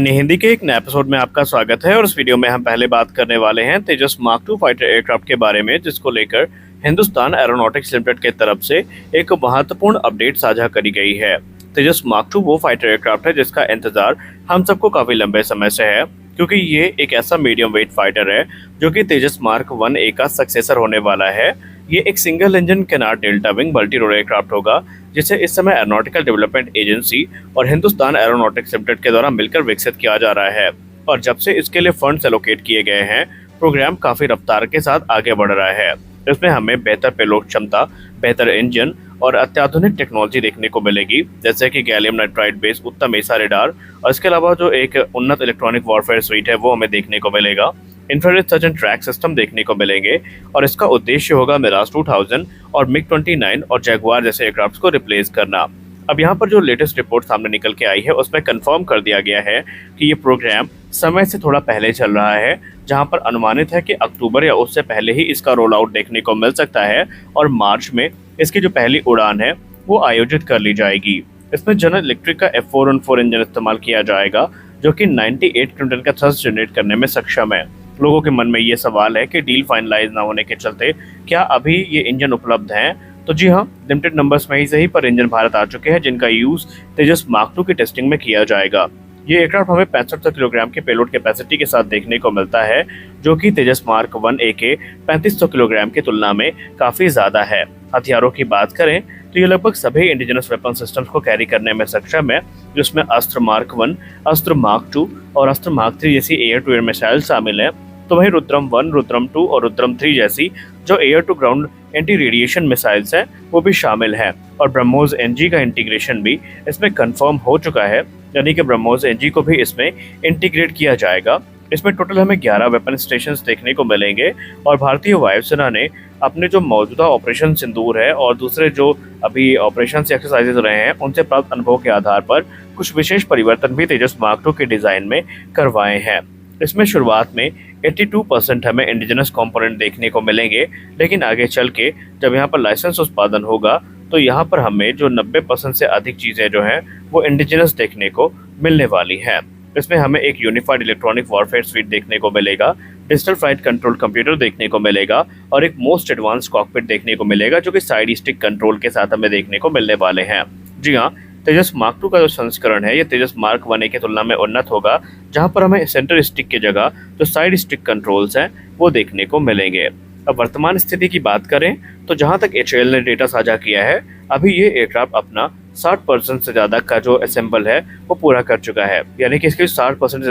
हिंदी के एक नए एपिसोड में आपका स्वागत है और इस वीडियो में हम पहले बात करने वाले हैं तेजस मार्क टू फाइटर एयरक्राफ्ट के बारे में, जिसको लेकर हिंदुस्तान एरोनॉटिक्स लिमिटेड के तरफ से एक महत्वपूर्ण अपडेट साझा करी गई है। तेजस मार्क टू वो फाइटर एयरक्राफ्ट है जिसका इंतजार हम सबको काफी लंबे समय से है, क्योंकि ये एक ऐसा मीडियम वेट फाइटर है जो कि तेजस मार्क 1A का सक्सेसर होने वाला है। ये एक single engine canard delta wing multi role aircraft होगा, जिसे इस समय एरोनॉटिकल डेवलपमेंट एजेंसी और हिंदुस्तान एरोनॉटिक्स लिमिटेड के द्वारा मिलकर विकसित किया जा रहा है। और जब से इसके लिए फंड्स एलोकेट किए गए हैं, प्रोग्राम काफी रफ्तार के साथ आगे बढ़ रहा है। इसमें हमें बेहतर पेलोड क्षमता, बेहतर इंजन और अत्याधुनिक टेक्नोलॉजी देखने को मिलेगी, जैसे कि गैलियम नाइट्राइड बेस्ड उत्तम एसा रेडार, और इसके अलावा जो एक उन्नत इलेक्ट्रॉनिक वॉरफेयर स्वीट है वो हमें देखने को मिलेगा। Infrared search and track system देखने को मिलेंगे और इसका उद्देश्य होगा मिराज 2000 और मिग 29 और जैगुआर जैसे एयरक्राफ्ट को रिप्लेस करना। अब यहाँ पर जो लेटेस्ट रिपोर्ट सामने निकल के आई है उसमें कंफर्म कर दिया गया है कि ये प्रोग्राम समय से थोड़ा पहले चल रहा है, जहाँ पर अनुमानित है कि अक्टूबर या उससे पहले ही इसका रोल आउट देखने को मिल सकता है और मार्च में इसकी जो पहली उड़ान है वो आयोजित कर ली जाएगी। इसमें जनरल इलेक्ट्रिक का F414 इंजन इस्तेमाल किया जाएगा, जो कि 98 किलोन्यूटन का थ्रस्ट जनरेट करने में सक्षम है। लोगों के मन में ये सवाल है कि डील फाइनलाइज ना होने के चलते क्या अभी ये इंजन उपलब्ध हैं? तो जी हाँ, लिमिटेड नंबर्स में ही सही पर इंजन भारत आ चुके हैं, जिनका यूज तेजस मार्क 2 की टेस्टिंग में किया जाएगा। ये एयरक्राफ्ट हमें 6500 किलोग्राम के पेलोड कैपेसिटी के साथ देखने को मिलता है, जो कि तेजस मार्क 1A के 3500 किलोग्राम की तुलना में काफी ज्यादा है। हथियारों की बात करें तो ये लगभग सभी इंडिजिनस वेपन सिस्टम्स को कैरी करने में सक्षम है, जिसमें अस्त्र मार्क 1, अस्त्र मार्क 2 और अस्त्र मार्क 3 जैसी एयर टू एयर मिसाइल शामिल है। तो वहीं रुद्रम 1, रुद्रम 2 और रुद्रम 3 जैसी जो air to ground anti radiation missiles हैं वो भी शामिल हैं। और ब्रह्मोस NG का इंटीग्रेशन भी इसमें कंफर्म हो चुका है, यानी कि ब्रह्मोस NG को भी इसमें इंटीग्रेट किया जाएगा। इसमें टोटल हमें 11 वेपन स्टेशंस देखने को मिलेंगे और भारतीय वायुसेना ने अपने जो मौजूदा ऑपरेशन सिंदूर है और दूसरे जो अभी ऑपरेशन एक्सरसाइजेज रहे हैं उनसे प्राप्त अनुभव के आधार पर कुछ विशेष परिवर्तन भी तेजस मार्क 2 के डिजाइन में करवाए हैं। इसमें शुरुआत में 82% हमें इंडिजिनस कंपोनेंट देखने को मिलेंगे, लेकिन आगे चल के जब यहाँ पर लाइसेंस उत्पादन होगा तो यहाँ पर हमें जो 90% से अधिक चीज़ें जो हैं वो इंडिजिनस देखने को मिलने वाली हैं। इसमें हमें एक यूनिफाइड इलेक्ट्रॉनिक वॉरफेयर स्वीट देखने को मिलेगा, डिजिटल फ्लाइट कंट्रोल कंप्यूटर देखने को मिलेगा और एक मोस्ट एडवांस कॉकपिट देखने को मिलेगा, जो कि साइड स्टिक कंट्रोल के साथ हमें देखने को मिलने वाले हैं। जी हाँ, तेजस मार्क 2 का जो संस्करण है ये तेजस मार्क 1A की तुलना में उन्नत होगा, जहां पर हमें सेंटर स्टिक की जगह जो साइड स्टिक कंट्रोल्स हैं वो देखने को मिलेंगे। अब वर्तमान स्थिति की बात करें तो जहां तक HAL ने डेटा साझा किया है, अभी ये एयरक्राफ्ट अपना 60% से ज़्यादा का जो असेंबल है वो पूरा कर चुका है, यानी कि इसके 60%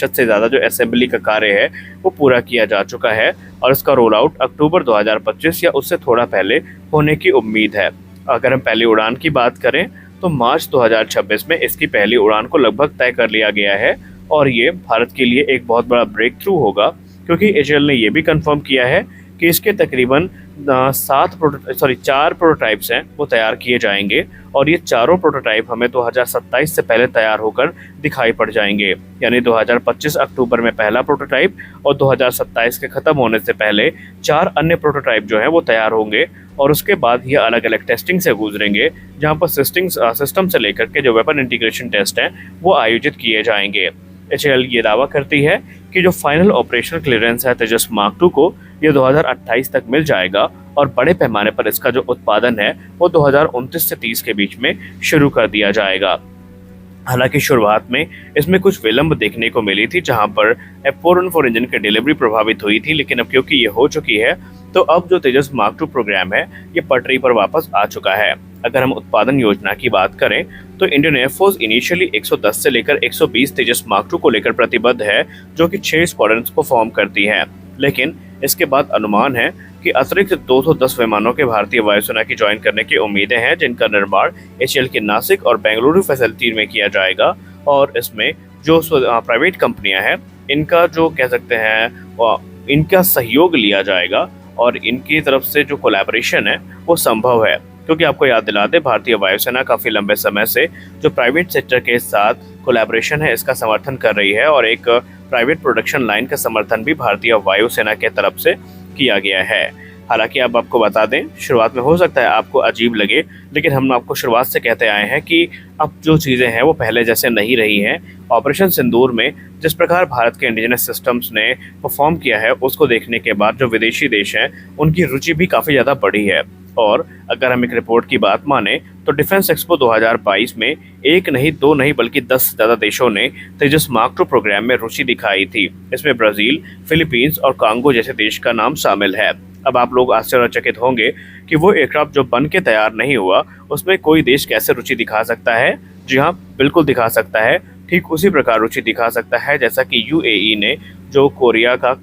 से ज़्यादा जो असेंबली का कार्य है वो पूरा किया जा चुका है और इसका रोल आउट अक्टूबर 2025 या उससे थोड़ा पहले होने की उम्मीद है। अगर हम पहली उड़ान की बात करें तो मार्च 2026 में इसकी पहली उड़ान को लगभग तय कर लिया गया है और ये भारत के लिए एक बहुत बड़ा ब्रेक थ्रू होगा, क्योंकि HAL ने ये भी कंफर्म किया है कि इसके तकरीबन 4 प्रोटोटाइप्स हैं वो तैयार किए जाएंगे और ये चारों प्रोटोटाइप हमें 2027 से पहले तैयार होकर दिखाई पड़ जाएंगे, यानी 2025 अक्टूबर में पहला प्रोटोटाइप और 2027 के ख़त्म होने से पहले 4 अन्य प्रोटोटाइप जो हैं वो तैयार होंगे और उसके बाद ये अलग अलग टेस्टिंग से गुजरेंगे, जहाँ पर सिस्टम से लेकर के जो वेपन इंटीग्रेशन टेस्ट हैं वो आयोजित किए जाएंगे। HAL ये दावा करती है कि जो फाइनल ऑपरेशनल क्लियरेंस है तेजस मार्क 2 को ये 2028 तक मिल जाएगा और बड़े पैमाने पर इसका जो उत्पादन है वो 2029 से 30 के बीच में शुरू कर दिया जाएगा। हालांकि शुरुआत में इसमें कुछ विलंब देखने को मिली थी, जहां पर F414 इंजन की डिलीवरी प्रभावित हुई थी, लेकिन अब क्योंकि ये हो चुकी है तो अब जो तेजस मार्क 2 प्रोग्राम है ये पटरी पर वापस आ चुका है। अगर हम उत्पादन योजना की बात करें तो इंडियन एयरफोर्स इनिशियली 110 से लेकर 120 तेजस मार्क 2 को लेकर प्रतिबद्ध है, जो कि 6 स्क्वाड्रन्स को फॉर्म करती है, लेकिन इसके बाद अनुमान है कि अतिरिक्त 210 विमानों के भारतीय वायुसेना की ज्वाइन करने की उम्मीदें हैं, जिनका निर्माण HAL के नासिक और बेंगलुरु फैसिलिटी में किया जाएगा। और इसमें जो प्राइवेट कंपनियां हैं इनका जो कह सकते हैं इनका सहयोग लिया जाएगा और इनकी तरफ से जो कोलैबोरेशन है वो संभव है, क्योंकि आपको याद दिला दें भारतीय वायुसेना काफ़ी लंबे समय से जो प्राइवेट सेक्टर के साथ कोलैबोरेशन है इसका समर्थन कर रही है और एक प्राइवेट प्रोडक्शन लाइन का समर्थन भी भारतीय वायुसेना के तरफ से किया गया है। हालांकि अब आपको बता दें, शुरुआत में हो सकता है आपको अजीब लगे, लेकिन हम आपको शुरुआत से कहते आए हैं कि अब जो चीज़ें हैं वो पहले जैसे नहीं रही हैं। ऑपरेशन सिंदूर में जिस प्रकार भारत के इंडिजिनस सिस्टम्स ने परफॉर्म किया है, उसको देखने के बाद जो विदेशी देश हैं उनकी रुचि भी काफ़ी ज़्यादा बढ़ी है। और अगर हम एक रिपोर्ट की बात माने तो डिफेंस एक्सपो 2022 में एक नहीं, दो नहीं, बल्कि 10 से ज़्यादा देशों ने तेजस मार्क II प्रोग्राम में रुचि दिखाई थी। इसमें ब्राज़ील, फिलीपींस और कांगो जैसे देश का नाम शामिल है। अब आप लोग आश्चर्यचकित होंगे कि वो एयरक्राफ्ट जो बन के तैयार नहीं हुआ, उसमें कोई देश कैसे रुचि दिखा सकता है। जी हाँ, बिल्कुल दिखा सकता है। ठीक उसी प्रकार रुचि दिखा सकता है जैसा कि यूएई ने जो कोरिया का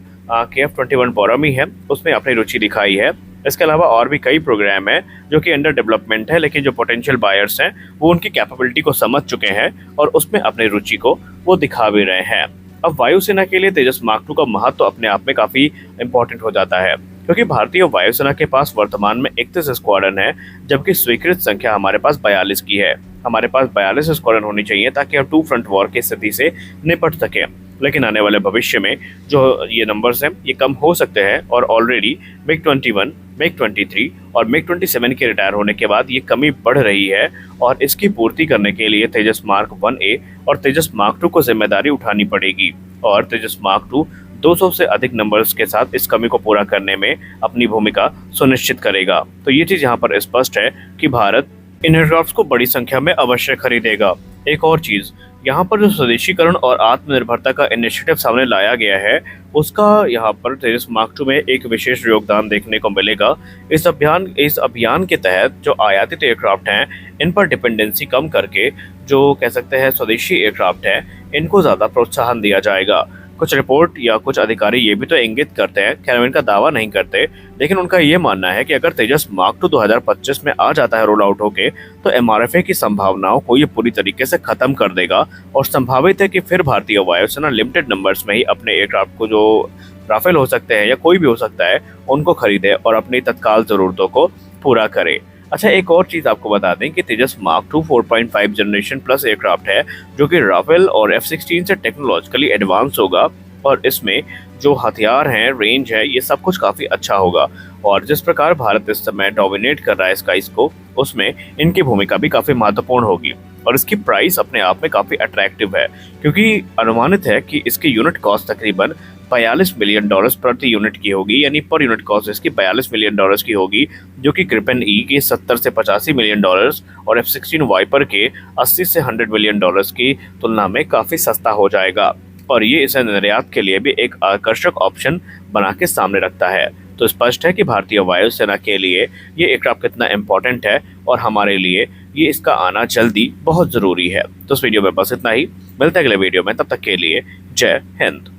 KF-21 बोरामी है उसमें अपनी रुचि दिखाई है। इसके अलावा और भी कई प्रोग्राम हैं जो कि अंडर डेवलपमेंट है, लेकिन जो पोटेंशियल बायर्स हैं वो उनकी कैपेबिलिटी को समझ चुके हैं और उसमें अपनी रुचि को वो दिखा भी रहे हैं। अब वायुसेना के लिए तेजस मार्क II का महत्व तो अपने आप में काफ़ी इंपॉर्टेंट हो जाता है, क्योंकि भारतीय वायुसेना के पास वर्तमान में 31 स्क्वाड्रन है, जबकि स्वीकृत संख्या हमारे पास 42 की है। हमारे पास 42 स्क्वाड्रन होनी चाहिए ताकि हम टू फ्रंट वॉर की स्थिति से निपट सकें। लेकिन आने वाले भविष्य में जो ये नंबर्स हैं ये कम हो सकते हैं और ऑलरेडी MiG-21, MiG-23 और MiG-27 के रिटायर होने के बाद ये कमी बढ़ रही है और इसकी पूर्ति करने के लिए तेजस मार्क 1A और तेजस मार्क II को जिम्मेदारी उठानी पड़ेगी। और तेजस मार्क II 200 से अधिक नंबर्स के साथ इस कमी को पूरा करने में अपनी भूमिका सुनिश्चित करेगा। तो ये चीज़ यहाँ पर स्पष्ट है कि भारत इन एयरक्राफ्ट्स को बड़ी संख्या में अवश्य खरीदेगा। एक और चीज़, यहाँ पर जो स्वदेशीकरण और आत्मनिर्भरता का इनिशिएटिव सामने लाया गया है, उसका यहाँ पर तेजस मार्क II में एक विशेष योगदान देखने को मिलेगा। इस अभियान के तहत जो आयातित एयरक्राफ्ट हैं, इन पर डिपेंडेंसी कम करके जो कह सकते हैं स्वदेशी एयरक्राफ्ट हैं, इनको ज़्यादा प्रोत्साहन दिया जाएगा। कुछ रिपोर्ट या कुछ अधिकारी ये भी तो इंगित करते हैं, खैर इनका दावा नहीं करते, लेकिन उनका ये मानना है कि अगर तेजस मार्क II 2025 में आ जाता है रोल आउट होके, तो MRFA की संभावनाओं को ये पूरी तरीके से खत्म कर देगा और संभावित है कि फिर भारतीय वायुसेना लिमिटेड नंबर्स में ही अपने एयरक्राफ्ट को, जो राफेल हो सकते हैं या कोई भी हो सकता है, उनको खरीदे और अपनी तत्काल ज़रूरतों को पूरा करे। अच्छा, एक और चीज़ आपको बता दें कि Tejas Mark II 4.5 generation plus aircraft है, जो कि राफेल और F-16 से टेक्नोलॉजिकली एडवांस होगा और इसमें जो हथियार हैं, रेंज है, ये सब कुछ काफ़ी अच्छा होगा। और जिस प्रकार भारत इस समय डोमिनेट कर रहा है स्काइस को, उसमें इनकी भूमिका भी काफ़ी महत्वपूर्ण होगी। और इसकी प्राइस अपने आप में काफ़ी अट्रैक्टिव है, क्योंकि अनुमानित है कि इसकी यूनिट कॉस्ट तकरीबन $42 मिलियन प्रति यूनिट की होगी, यानी पर यूनिट कॉस्ट इसकी $42 मिलियन की होगी, जो कि ग्रिपेन ई के 70 से 85 मिलियन डॉलर्स और F-16 वाइपर के 80 से 100 मिलियन डॉलर्स की तुलना में काफ़ी सस्ता हो जाएगा। और ये इसे निर्यात के लिए भी एक आकर्षक ऑप्शन बना के सामने रखता है। तो स्पष्ट है कि भारतीय वायुसेना के लिए ये एयरक्राफ्ट कितना इम्पोर्टेंट है और हमारे लिए ये इसका आना जल्दी बहुत ज़रूरी है। तो इस वीडियो में बस इतना ही, मिलते हैं अगले वीडियो में, तब तक के लिए जय हिंद।